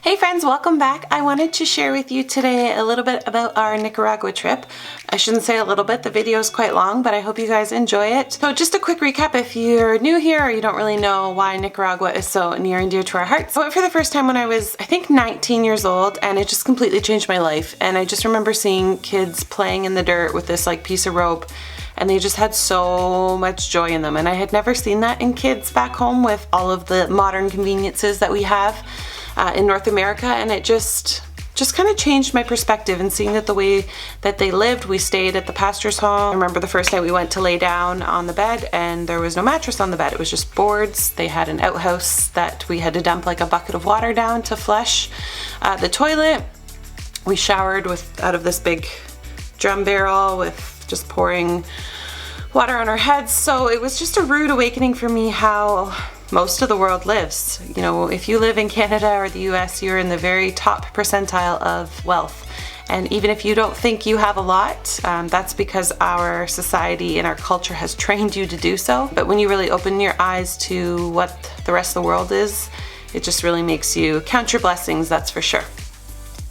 Hey friends, welcome back. I wanted to share with you today a little bit about our Nicaragua trip. I shouldn't say a little bit, the video is quite long, but I hope you guys enjoy it. So just a quick recap if you're new here or you don't really know why Nicaragua is so near and dear to our hearts. I went for the first time when I was, I think, 19 years old, and it just completely changed my life. And I just remember seeing kids playing in the dirt with this like piece of rope, and they just had so much joy in them. And I had never seen that in kids back home with all of the modern conveniences that we have in North America, and it just kind of changed my perspective and seeing that the way that they lived. We stayed at the pastor's home. I remember the first night we went to lay down on the bed and there was no mattress on the bed. It was just boards. They had an outhouse that we had to dump like a bucket of water down to flush the toilet. We showered out of this big drum barrel with just pouring water on our heads. So it was just a rude awakening for me how most of the world lives. You know, if you live in Canada or the US, you're in the very top percentile of wealth. And even if you don't think you have a lot, that's because our society and our culture has trained you to do so. But when you really open your eyes to what the rest of the world is, it just really makes you count your blessings, that's for sure.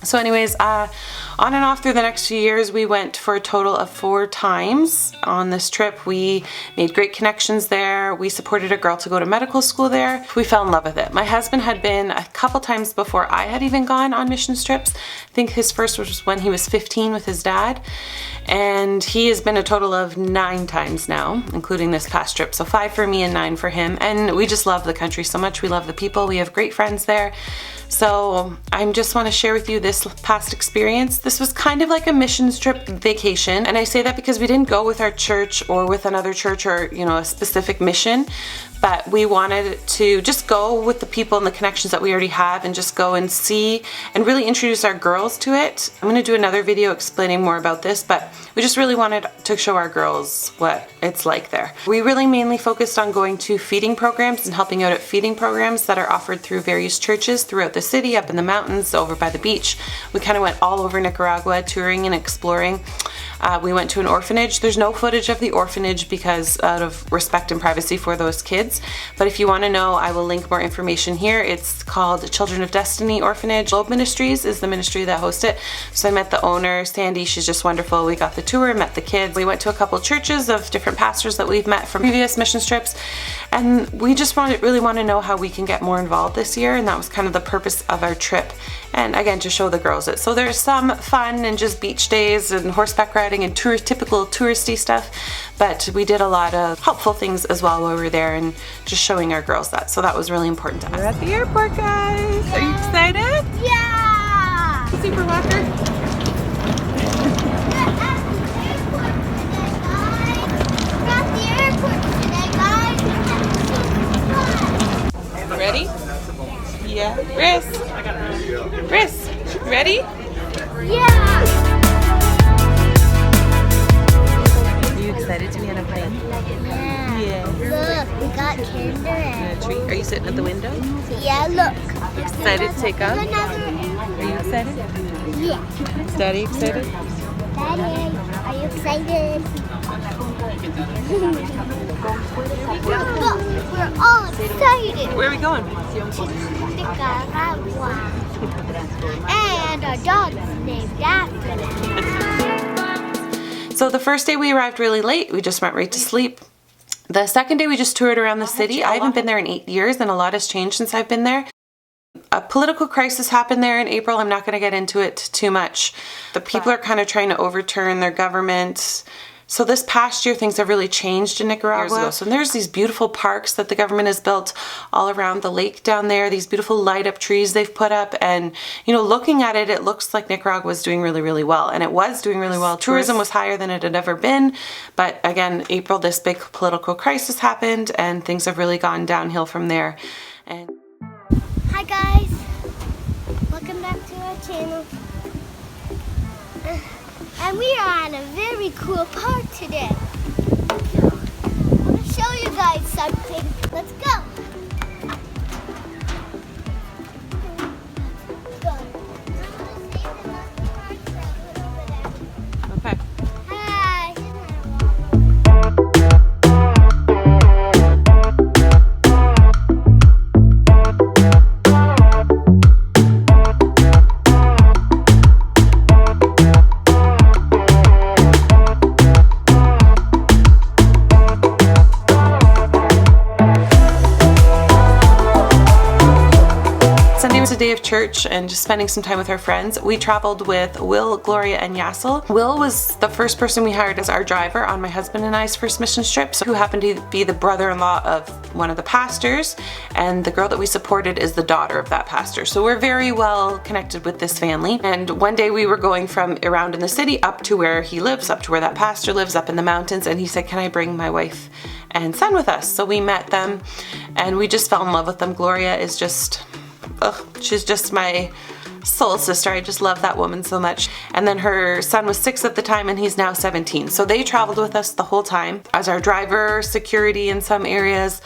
So anyways, on and off through the next few years, we went for a total of 4 times on this trip. We made great connections there. We supported a girl to go to medical school there. We fell in love with it. My husband had been a couple times before I had even gone on mission trips. I think his first was when he was 15 with his dad. And he has been a total of 9 times now, including this past trip. So 5 for me and 9 for him. And we just love the country so much. We love the people. We have great friends there. So I just want to share with you this past experience. This was kind of like a missions trip vacation. And I say that because we didn't go with our church or with another church or, you know, a specific mission. But we wanted to just go with the people and the connections that we already have and just go and see and really introduce our girls to it. I'm going to do another video explaining more about this, but we just really wanted to show our girls what it's like there. We really mainly focused on going to feeding programs and helping out at feeding programs that are offered through various churches throughout the city, up in the mountains, over by the beach. We kind of went all over Nicaragua touring and exploring. We went to an orphanage. There's no footage of the orphanage because out of respect and privacy for those kids. But if you want to know, I will link more information here. It's called Children of Destiny Orphanage. Globe Ministries is the ministry that hosts it. So I met the owner, Sandy. She's just wonderful. We got the tour, met the kids. We went to a couple churches of different pastors that we've met from previous mission trips. And we just really want to know how we can get more involved this year. And that was kind of the purpose of our trip. And again, to show the girls it. So there's some fun and just beach days and horseback riding and typical touristy stuff, but we did a lot of helpful things as well while we were there and just showing our girls that. So that was really important to us. We're at the airport, guys. Yeah. Are you excited? Yeah! Super Walker. Ready? Yeah. Riss, ready? Yeah! Are you excited to be on a plane? Yeah. Look, we got Kinder Egg. A treat? Are you sitting at the window? Yeah, look. Excited to take off? Another. Are you excited? Yeah. Is Daddy excited? Daddy, are you excited? Look, we're all excited. Where are we going? Nicaragua. And our dog's named after that. So the first day we arrived really late. We just went right to sleep. The second day we just toured around the city. I haven't been there in 8 years and a lot has changed since I've been there. A political crisis happened there in April. I'm not going to get into it too much. The people are kind of trying to overturn their government. So this past year, things have really changed in Nicaragua. So there's these beautiful parks that the government has built all around the lake down there, these beautiful light up trees they've put up. And, you know, looking at it, it looks like Nicaragua was doing really, really well. And it was doing really well. Tourism was higher than it had ever been. But again, April, this big political crisis happened and things have really gone downhill from there. And hi guys, welcome back to our channel. And we are on a very cool park today. I'm going to show you guys something. Let's go. okay. Hi. a day of church and just spending some time with our friends. We traveled with Will, Gloria, and Yassel. Will was the first person we hired as our driver on my husband and I's first mission trip, who happened to be the brother-in-law of one of the pastors, and the girl that we supported is the daughter of that pastor. So we're very well connected with this family. And one day we were going from around in the city up to where he lives, up to where that pastor lives, up in the mountains, and he said, "Can I bring my wife and son with us?" So we met them and we just fell in love with them. Gloria is just, she's just my soul sister. I just love that woman so much. And then her son was 6 at the time and he's now 17. So they traveled with us the whole time as our driver, security in some areas,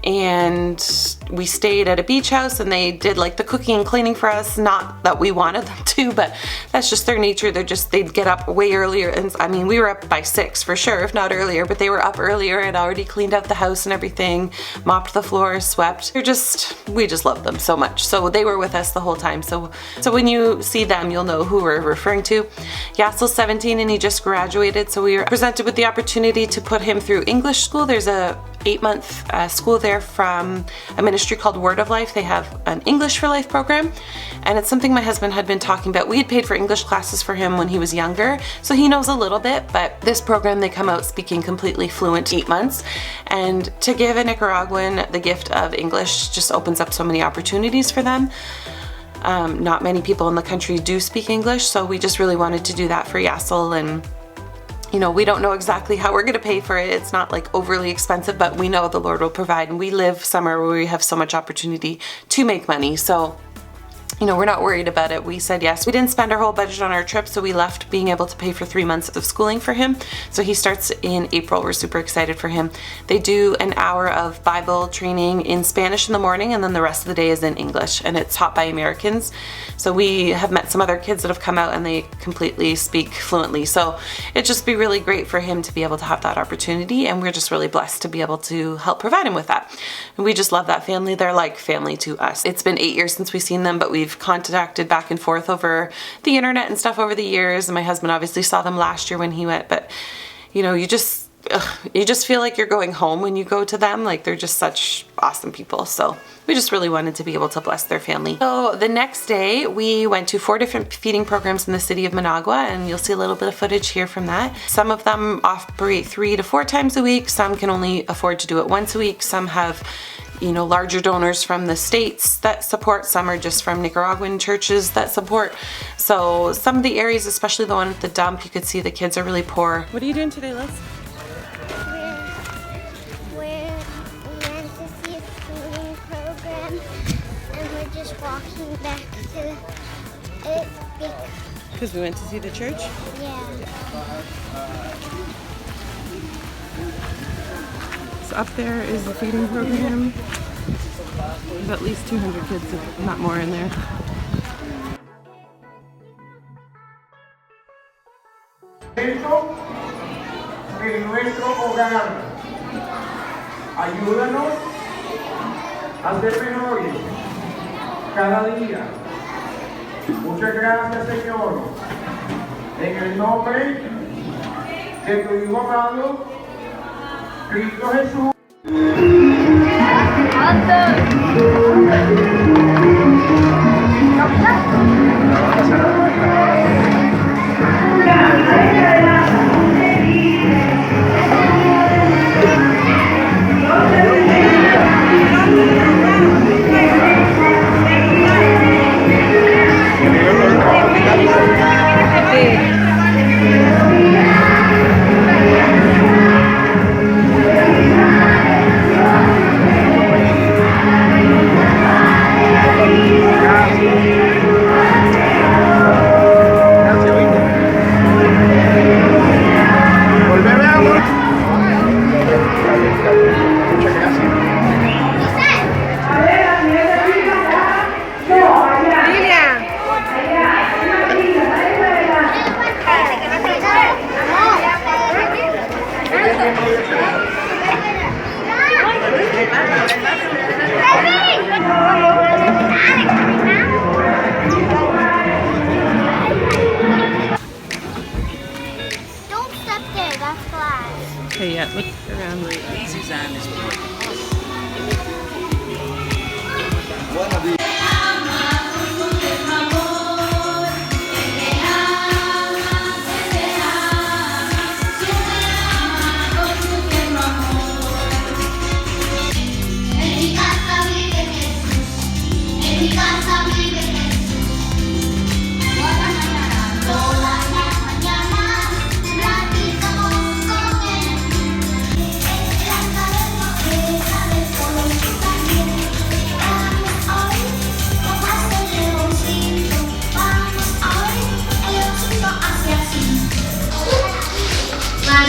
and we stayed at a beach house and they did like the cooking and cleaning for us. Not that we wanted them to, but that's just their nature. They'd get up way earlier, and I mean we were up by 6 for sure, if not earlier, but they were up earlier and already cleaned out the house and everything, mopped the floors, swept. We just love them so much. So they were with us the whole time. So when you see them, you'll know who we're referring to. Yassel's 17 and he just graduated, so we were presented with the opportunity to put him through English school. There's a 8-month school there from a ministry called Word of Life. They have an English for Life program, and it's something my husband had been talking about. We had paid for English classes for him when he was younger, so he knows a little bit, but this program they come out speaking completely fluent 8 months, and to give a Nicaraguan the gift of English just opens up so many opportunities for them. Not many people in the country do speak English, so we just really wanted to do that for Yassel. And you know, we don't know exactly how we're going to pay for it. It's not like overly expensive, but we know the Lord will provide, and we live somewhere where we have so much opportunity to make money. So you know, we're not worried about it. We said yes. We didn't spend our whole budget on our trip, so we left being able to pay for 3 months of schooling for him. So he starts in April. We're super excited for him. They do an hour of Bible training in Spanish in the morning, and then the rest of the day is in English, and it's taught by Americans. So we have met some other kids that have come out and they completely speak fluently. So it'd just be really great for him to be able to have that opportunity, and we're just really blessed to be able to help provide him with that. And we just love that family. They're like family to us. It's been 8 years since we've seen them, but we've contacted back and forth over the internet and stuff over the years. And my husband obviously saw them last year when he went, but you know, you just feel like you're going home when you go to them. Like they're just such awesome people. So we just really wanted to be able to bless their family. So the next day we went to 4 different feeding programs in the city of Managua, and you'll see a little bit of footage here from that. Some of them operate 3 to 4 times a week. Some can only afford to do it once a week. Some have, you know, larger donors from the States that support. Some are just from Nicaraguan churches that support. So some of the areas, especially the one at the dump, you could see the kids are really poor. What are you doing today, Liz? We went to see a feeding program, and we're just walking back to it because we went to see the church? Yeah. So up there is the feeding program. There's at least 200 kids, if not more, in there. En nuestro hogar, ayúdanos a ser mejores cada día. Muchas gracias, Señor, en el nombre de tu Hijo amado, Cristo Jesús.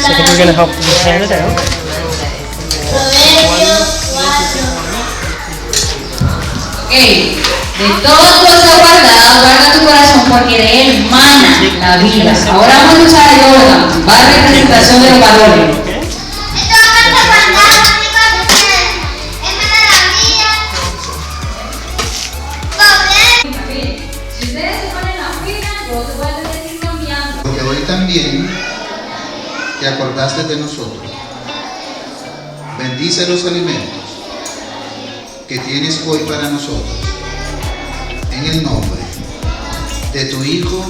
So I think we're going to help them plan it out. Okay. De toda cosa guardada, guarda tu corazón porque de él mana la vida. Ahora vamos a usar el órgano, va a representación de los valores. Si ustedes se ponen la fila, yo te voy a decir cambiando. Porque hoy también te acordaste de nosotros. Bendice los alimentos que tienes hoy para nosotros. En el nombre de tu Hijo.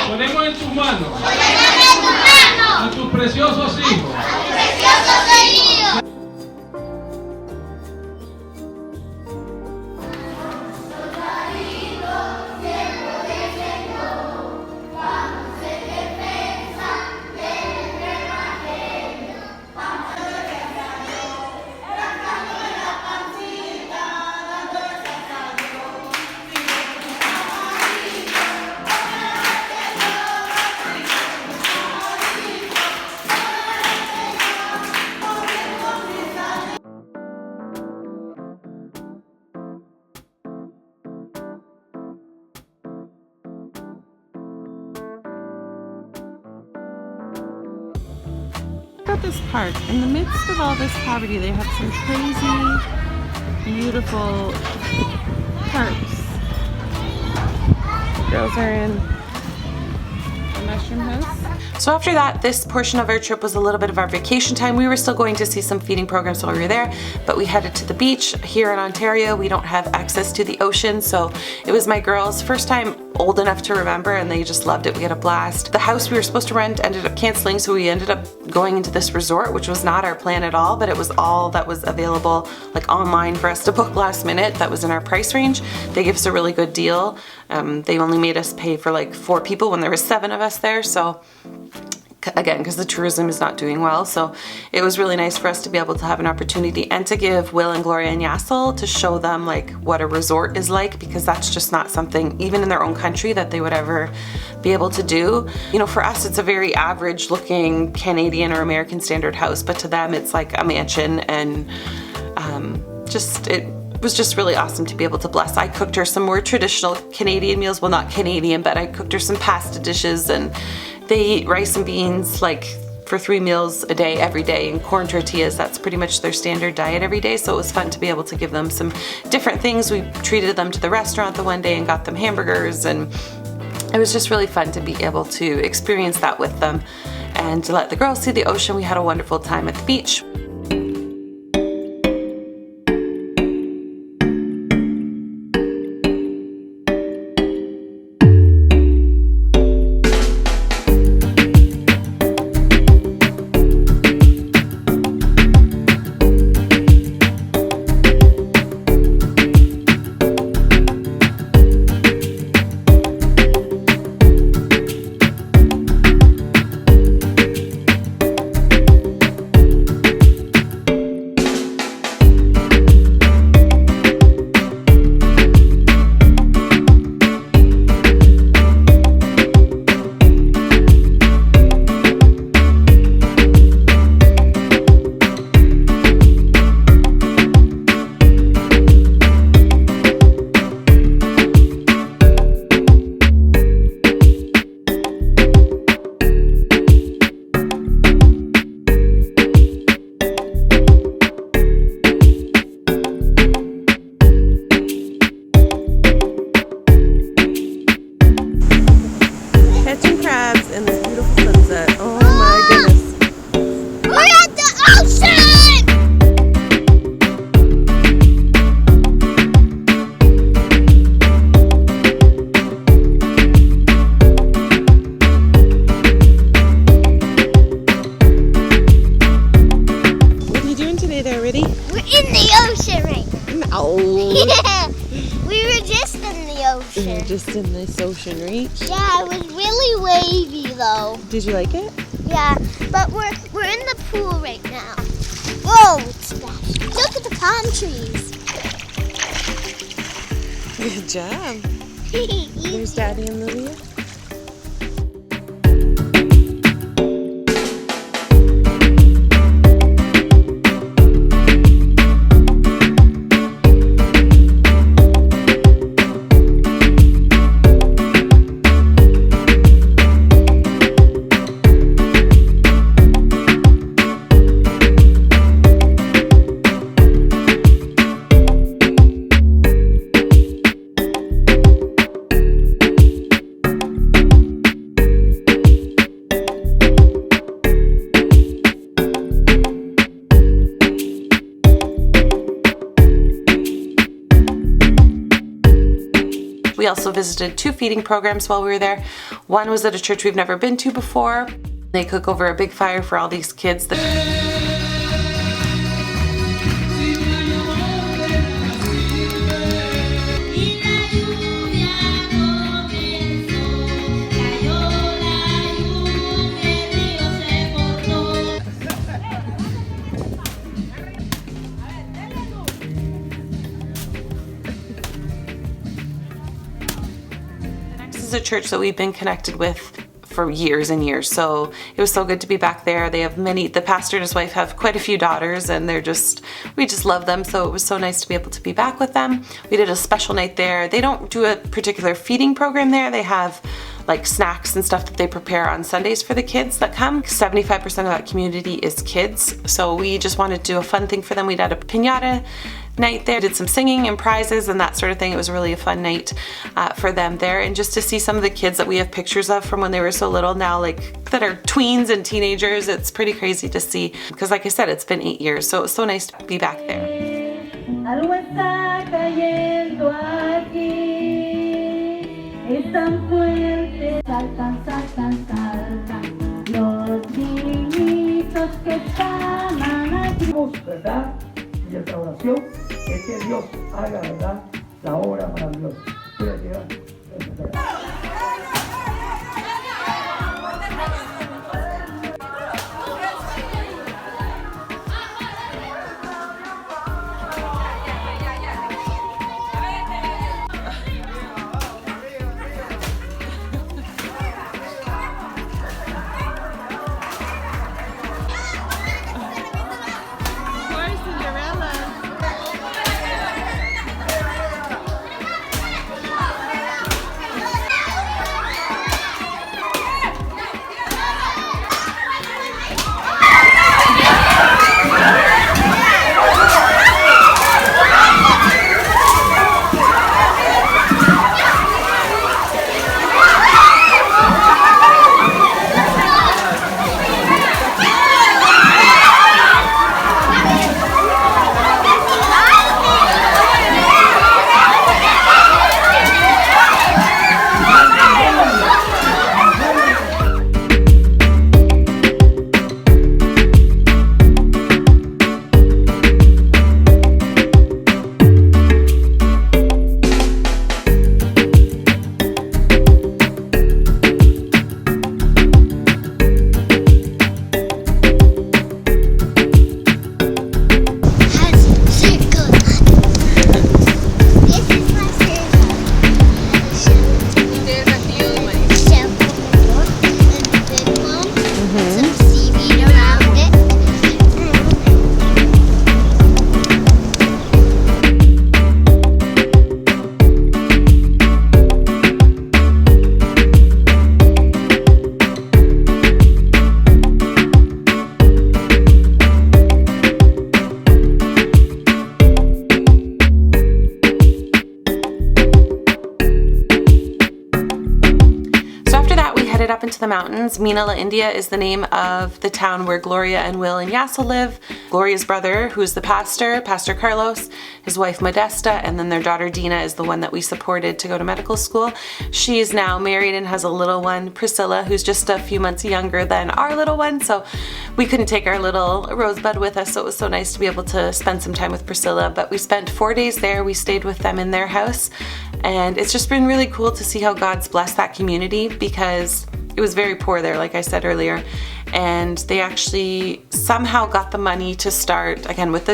Ponemos en tus manos a tus preciosos hijos. Check out this park. In the midst of all this poverty, they have some crazy, beautiful parks. The girls are in the mushroom house. So after that, this portion of our trip was a little bit of our vacation time. We were still going to see some feeding programs while we were there, but we headed to the beach. Here in Ontario, we don't have access to the ocean, so it was my girls' first time old enough to remember, and they just loved it. We had a blast. The house we were supposed to rent ended up canceling, so we ended up going into this resort, which was not our plan at all, but it was all that was available like online for us to book last minute. That was in our price range. They gave us a really good deal. They only made us pay for like 4 people when there was 7 of us there, so again, because the tourism is not doing well, so it was really nice for us to be able to have an opportunity and to give Will and Gloria and Yassel to show them like what a resort is like, because that's just not something even in their own country that they would ever be able to do. You know, for us it's a very average looking Canadian or American standard house, but to them it's like a mansion, and it was just really awesome to be able to bless. I cooked her some more traditional Canadian meals, well not Canadian, but I cooked her some pasta dishes, and they eat rice and beans like for 3 meals a day every day, and corn tortillas. That's pretty much their standard diet every day, so it was fun to be able to give them some different things. We treated them to the restaurant the one day and got them hamburgers, and it was just really fun to be able to experience that with them and to let the girls see the ocean. We had a wonderful time at the beach. crabs and this beautiful sunset. Oh my goodness. We're at the ocean! What are you doing today there, Riddy? We're in the ocean right now. No. Yeah, we were just in the ocean. You're just in this ocean reach. Yeah, it was really wavy though. Did you like it? Yeah, but we're in the pool right now. Whoa, it's splashing. Look at the palm trees. Good job. There's Daddy and Lilia. We also visited 2 feeding programs while we were there. One was at a church we've never been to before. They cook over a big fire for all these kids. This is a church that we've been connected with for years and years, so it was so good to be back there. They have the pastor and his wife have quite a few daughters, and we just love them, so it was so nice to be able to be back with them. We did a special night there. They don't do a particular feeding program there. They have like snacks and stuff that they prepare on Sundays for the kids that come. 75% of that community is kids, so we just wanted to do a fun thing for them. We did a piñata night there, did some singing and prizes and that sort of thing. It was really a fun night for them there, and just to see some of the kids that we have pictures of from when they were so little now, like that are tweens and teenagers. It's pretty crazy to see, because like I said, it's been 8 years, so it was so nice to be back there. Algo está cayendo aquí, es tan fuerte, saltan, saltan, saltan, los niñitos que estaban aquí. ¿Verdad? Y esta oración es que Dios haga, ¿verdad?, la obra maravillosa. Puede llegar. headed up into the mountains. Mina La India is the name of the town where Gloria and Will and Yasa live. Gloria's brother, who's the pastor, Pastor Carlos, his wife Modesta, and then their daughter Dina is the one that we supported to go to medical school. She's now married and has a little one, Priscilla, who's just a few months younger than our little one, so we couldn't take our little Rosebud with us, so it was so nice to be able to spend some time with Priscilla. But we spent 4 days there. We stayed with them in their house, and it's just been really cool to see how God's blessed that community, because it was very poor there, like I said earlier, and they actually somehow got the money to start, again, with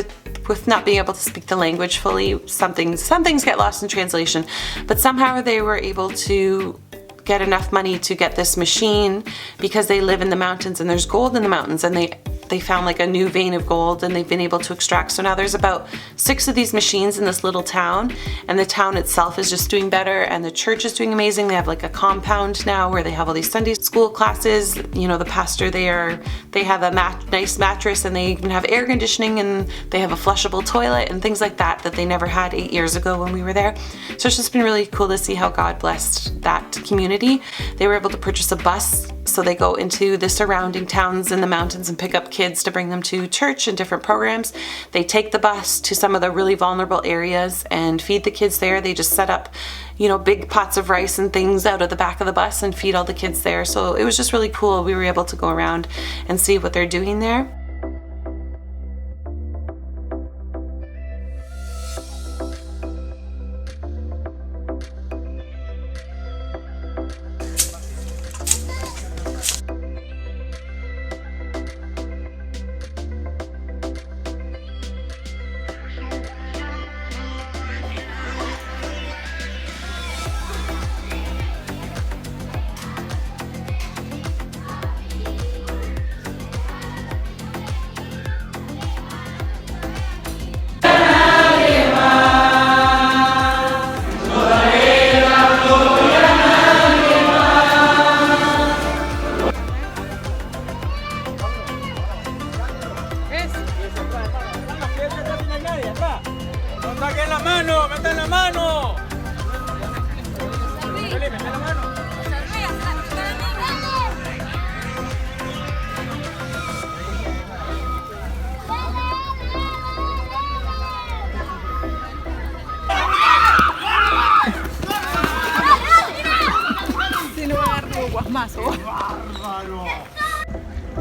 not being able to speak the language fully. Some things get lost in translation, but somehow they were able to get enough money to get this machine, because they live in the mountains and there's gold in the mountains, and they found like a new vein of gold and they've been able to extract. So now there's about 6 of these machines in this little town, and the town itself is just doing better, and the church is doing amazing. They have like a compound now where they have all these Sunday school classes. You know, the pastor there, they have a nice mattress, and they even have air conditioning, and they have a flushable toilet and things like that they never had 8 years ago when we were there. So it's just been really cool to see how God blessed that community. They were able to purchase a bus, so they go into the surrounding towns in the mountains and pick up kids to bring them to church and different programs. They take the bus to some of the really vulnerable areas and feed the kids there. They just set up, you know, big pots of rice and things out of the back of the bus and feed all the kids there. So it was just really cool. We were able to go around and see what they're doing there.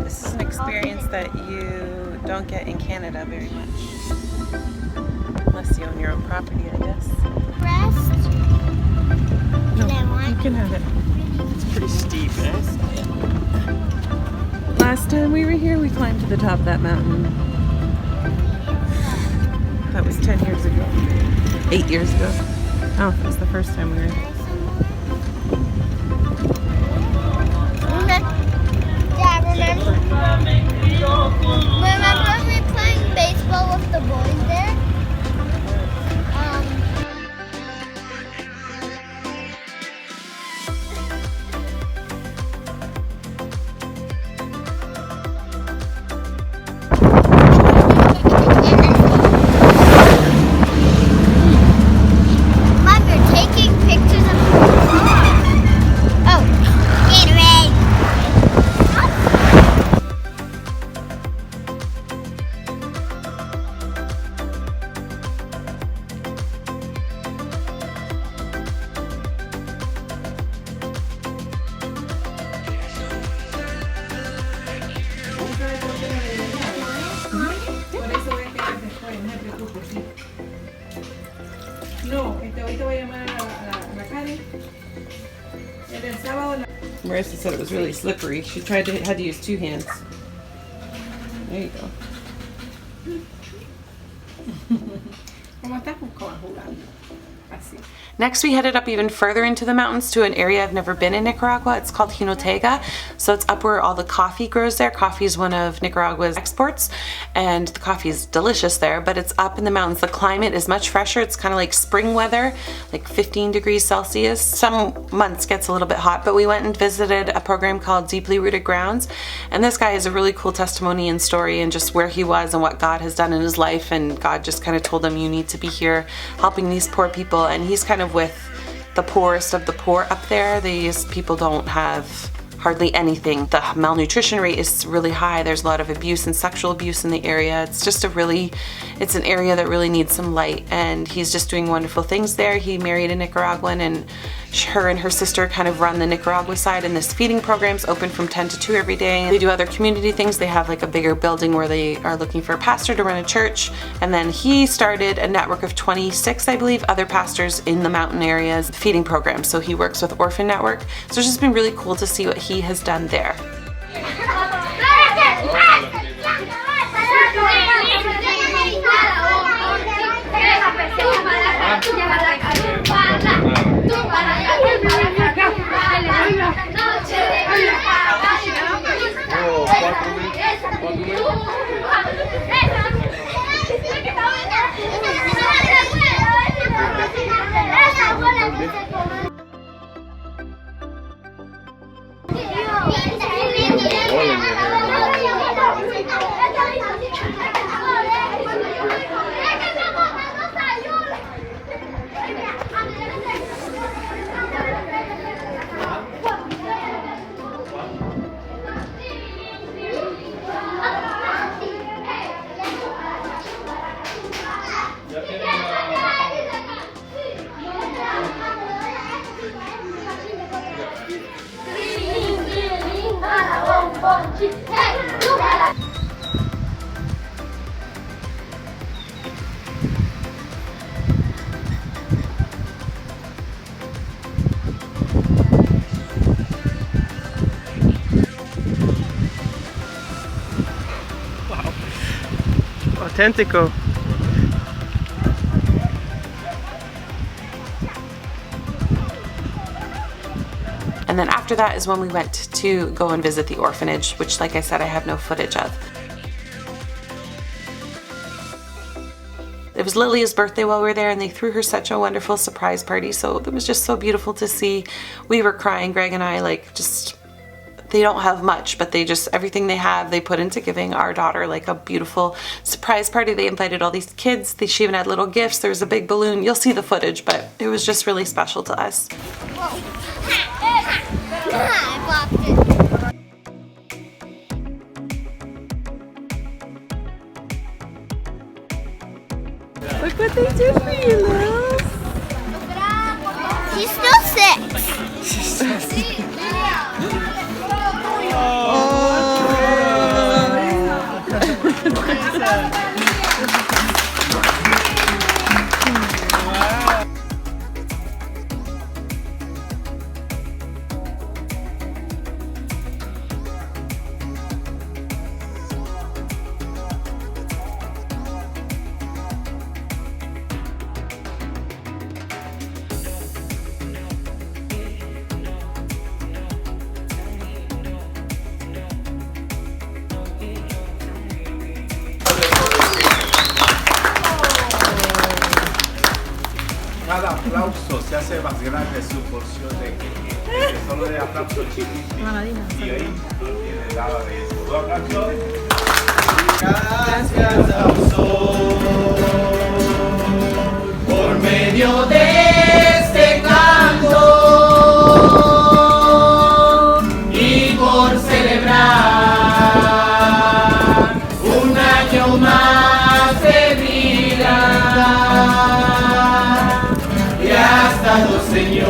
This is an experience that you don't get in Canada very much, unless you own your own property, I guess. Rest. No, you can have it. It's pretty steep, eh? Last time we were here, we climbed to the top of that mountain. That was 10 years ago. 8 years ago. Oh, it was the first time we were here. Remember we playing baseball with the boys there? Mom, you're taking pictures of the car. Oh, Gatorade. Marissa said it was really slippery. She had to use 2 hands. There you go. Next, we headed up even further into the mountains to an area I've never been in Nicaragua. It's called Jinotega. So it's up where all the coffee grows there. Coffee is one of Nicaragua's exports, and the coffee is delicious there, but it's up in the mountains. The climate is much fresher. It's kind of like spring weather, like 15 degrees Celsius. Some months gets a little bit hot, but we went and visited a program called Deeply Rooted Grounds, and this guy has a really cool testimony and story and just where he was and what God has done in his life, and God just kind of told him, you need to be here helping these poor people. And he's kind of with the poorest of the poor up there. These people don't have hardly anything. The malnutrition rate is really high. There's a lot of abuse and sexual abuse in the area. It's just it's an area that really needs some light, and he's just doing wonderful things there. He married a Nicaraguan, and her and her sister kind of run the Nicaragua side, and this feeding program's open from 10 to 2 every day. They do other community things. They have like a bigger building where they are looking for a pastor to run a church, and then he started a network of 26, I believe, other pastors in the mountain areas feeding programs. So he works with Orphan Network. So it's just been really cool to see what he has done there. Authentico. And then after that is when we went to go and visit the orphanage, which, like I said, I have no footage of. It was Lilia's birthday while we were there, and they threw her such a wonderful surprise party, so it was just so beautiful to see. We were crying, Greg and I, like, just, they don't have much, but they just, everything they have, they put into giving our daughter like a beautiful surprise party. They invited all these kids. She even had little gifts. There was a big balloon. You'll see the footage, but it was just really special to us. Look what they do for you, Lil. She's still 6. Cada aplauso se hace más grande su porción de que solo de aplauso chiquitito. Y ahí no tiene nada de eso. ¿Dos aplausos? Gracias a Dios por medio de este canto y por celebrar un año más de vida. Señor,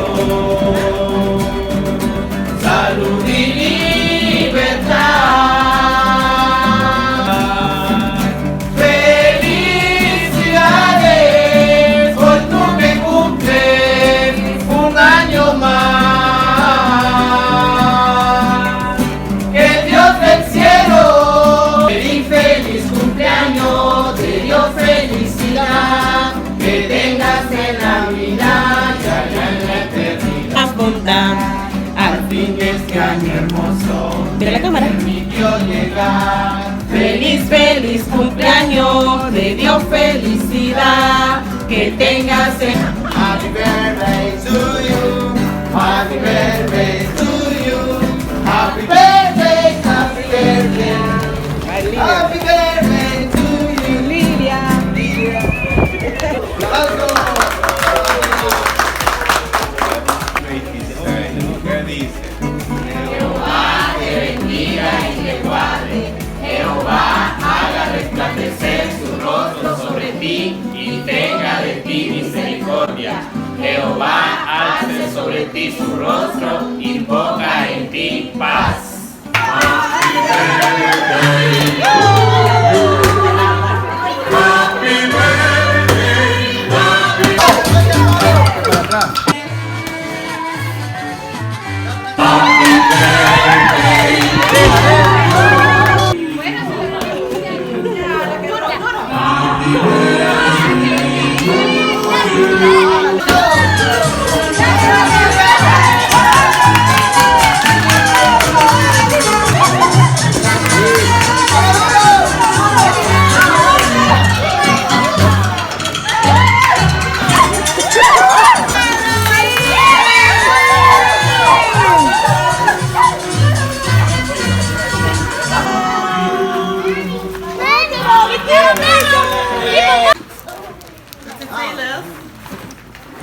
salud y libertad. Felicidades por tu que cumples un año más. Que Dios del cielo feliz cumpleaños, te dio felicidad, que tengas en la vida. Al fin de este año hermoso, Mira la cámara. Permitió llegar. Feliz, feliz cumpleaños, te dio felicidad, que tengas en Happy birthday to you, happy birthday to you, happy birthday, happy birthday, happy birthday to you, Lilia. ¿Qué dice? Jehová alce sobre ti su rostro, invoca en ti paz.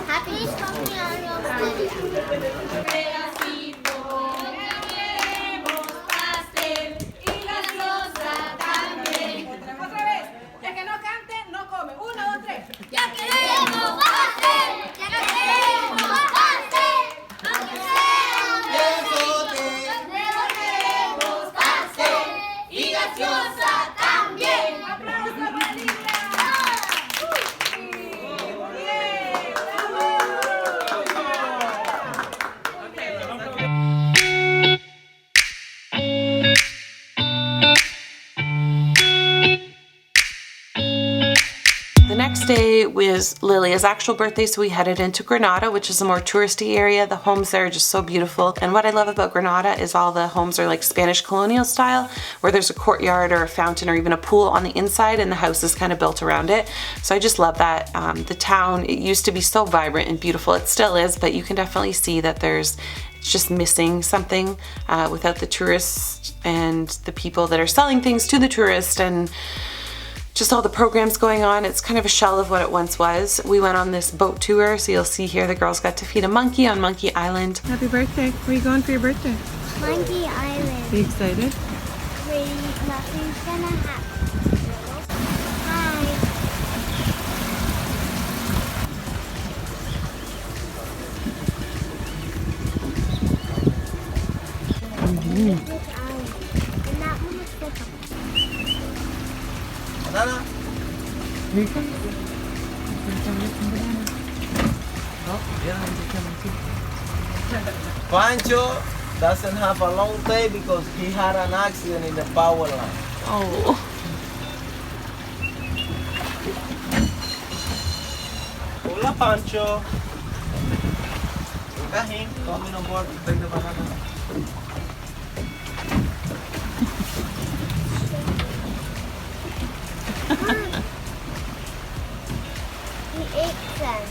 Happy The next day was Lilia's actual birthday, so we headed into Granada, which is a more touristy area. The homes there are just so beautiful, and what I love about Granada is all the homes are like Spanish colonial style, where there's a courtyard or a fountain or even a pool on the inside, and the house is kind of built around it. So I just love that. The town, it used to be so vibrant and beautiful. It still is, but you can definitely see that it's just missing something without the tourists and the people that are selling things to the tourists, and just all the programs going on. It's kind of a shell of what it once was. We went on this boat tour, so you'll see here the girls got to feed a monkey on Monkey Island. Happy birthday. Where are you going for your birthday? Monkey Island. Are you excited? Nothing's gonna happen. Hi. And that one was different. Banana? Here you come. Pancho doesn't have a long day because he had an accident in the power line. Oh. Hola, Pancho. Look at him coming on board to take the banana. He ate them.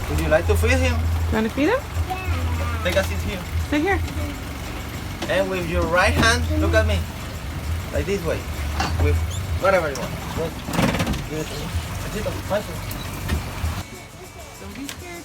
Would you like to feed him? You want to feed him? Take a seat here. Sit here. And with your right hand, look at me. Like this way. With whatever you want. Good. Give it to me. Panchito, Pancho. Don't be scared.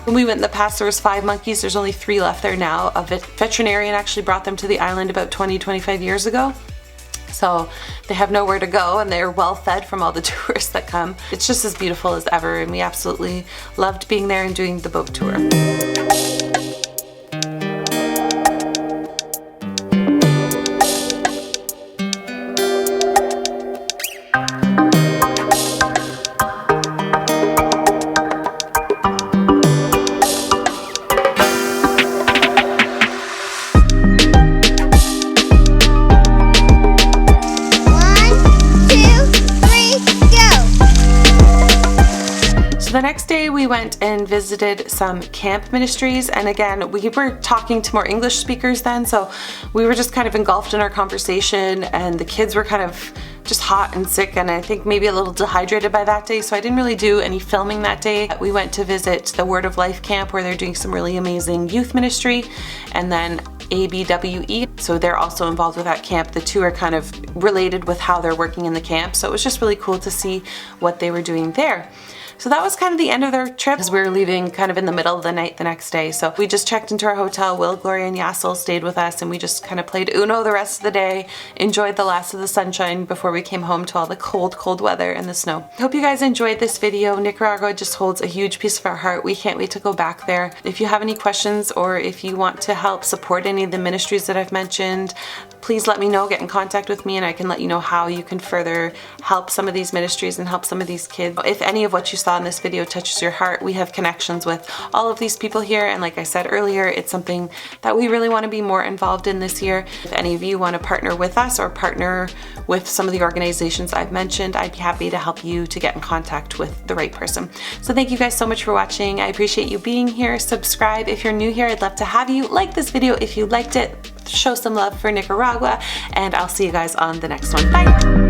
When we went in the past, there was 5 monkeys. There's only 3 left there now. A veterinarian actually brought them to the island about 20-25 years ago. So they have nowhere to go, and they're well fed from all the tourists that come. It's just as beautiful as ever, and we absolutely loved being there and doing the boat tour. The next day we went and visited some camp ministries, and again we were talking to more English speakers then, so we were just kind of engulfed in our conversation, and the kids were kind of just hot and sick, and I think maybe a little dehydrated by that day, so I didn't really do any filming that day. We went to visit the Word of Life camp where they're doing some really amazing youth ministry, and then ABWE, so they're also involved with that camp. The two are kind of related with how they're working in the camp, so it was just really cool to see what they were doing there. So that was kind of the end of their trip, as we were leaving kind of in the middle of the night the next day. So we just checked into our hotel. Will, Gloria, and Yassel stayed with us, and we just kind of played Uno the rest of the day, enjoyed the last of the sunshine before we came home to all the cold weather and the snow. I hope you guys enjoyed this video. Nicaragua just holds a huge piece of our heart. We can't wait to go back there. If you have any questions, or if you want to help support any of the ministries that I've mentioned, please let me know, get in contact with me, and I can let you know how you can further help some of these ministries and help some of these kids. If any of what you saw in this video touches your heart, we have connections with all of these people here, and like I said earlier, it's something that we really want to be more involved in this year. If any of you want to partner with us or partner with some of the organizations I've mentioned, I'd be happy to help you to get in contact with the right person. So thank you guys so much for watching. I appreciate you being here. Subscribe if you're new here. I'd love to have you. Like this video if you liked it. Show some love for Nicaragua, and I'll see you guys on the next one. Bye!